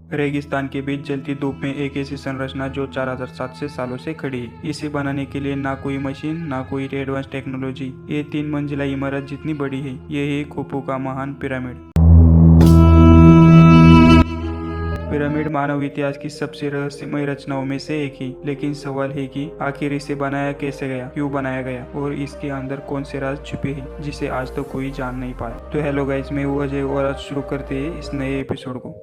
रेगिस्तान के बीच जलती धूप में एक ऐसी संरचना जो 4700 सालों से खड़ी है। इसे बनाने के लिए ना कोई मशीन, ना कोई एडवांस टेक्नोलॉजी। ये 3 मंजिला इमारत जितनी बड़ी है, ये है खुफू का महान पिरामिड। पिरामिड मानव इतिहास की सबसे रहस्यमय रचनाओं में से एक है, लेकिन सवाल है कि आखिर इसे बनाया कैसे गया, क्यों बनाया गया और इसके अंदर कौन से राज छुपे हैं जिसे आज तक कोई जान नहीं पाया। तो हेलो गाइस, मैं हूं अजय और आज शुरू करते हैं इस नए एपिसोड को।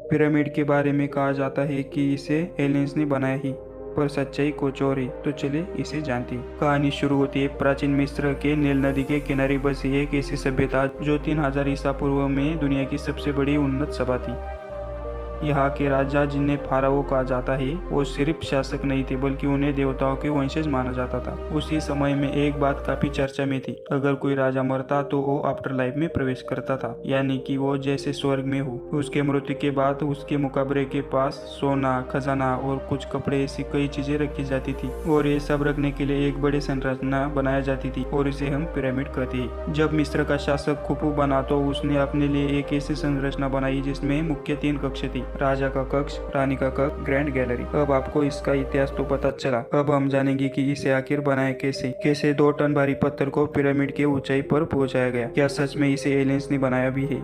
पिरामिड के बारे में कहा जाता है कि इसे एलियंस ने बनाया ही, पर सच्चाई कुछ और है। तो चले इसे जानते हैं। कहानी शुरू होती है प्राचीन मिस्र के नील नदी के किनारे बसी एक ऐसी सभ्यता जो 3000 ईसा पूर्व में दुनिया की सबसे बड़ी उन्नत सभा थी। यहाँ के राजा, जिन्हें फाराओ कहा जाता है, वो सिर्फ शासक नहीं थे बल्कि उन्हें देवताओं के वंशज माना जाता था। उसी समय में एक बात काफी चर्चा में थी। अगर कोई राजा मरता तो वो आफ्टर लाइफ में प्रवेश करता था, यानी कि वो जैसे स्वर्ग में हो। उसके मृत्यु के बाद उसके मुकबरे के पास सोना, खजाना और कुछ कपड़े, ऐसी कई चीजें रखी जाती थी और ये सब रखने के लिए एक बड़ी संरचना बनाई जाती थी और इसे हम पिरामिड कहते हैं। जब मिस्र का शासक खुफू बना तो उसने अपने लिए एक ऐसी संरचना बनाई जिसमें मुख्य 3 कक्ष थी: राजा का कक्ष, रानी का कक्ष, ग्रैंड गैलरी। अब आपको इसका इतिहास तो पता चला, अब हम जानेंगे कि इसे आखिर बनाया कैसे 2 टन भारी पत्थर को पिरामिड के ऊंचाई पर पहुंचाया गया। क्या सच में इसे एलियंस ने बनाया भी है?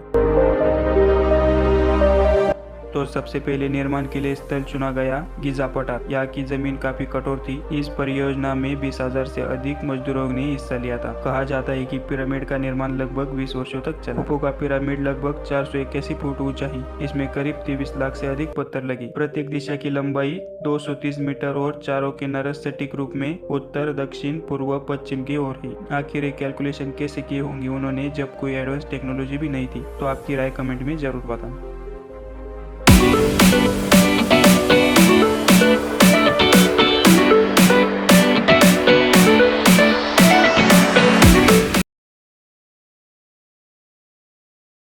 तो सबसे पहले निर्माण के लिए स्थल चुना गया गिजा पठार। यहाँ की जमीन काफी कठोर थी। इस परियोजना में 20,000 से अधिक मजदूरों ने हिस्सा लिया था। कहा जाता है कि पिरामिड का निर्माण लगभग 20 वर्षों तक चला। खुफू का पिरामिड लगभग 481 फुट ऊंचा है। इसमें करीब 23 लाख से अधिक पत्थर लगे। प्रत्येक दिशा की लंबाई 230 मीटर और चारों किनारे सटीक रूप में उत्तर, दक्षिण, पूर्व, पश्चिम की ओर है। आखिर ये कैलकुलेशन कैसे किए होंगे उन्होंने, जब कोई एडवांस टेक्नोलॉजी भी नहीं थी? तो आपकी राय कमेंट में जरूर बताना।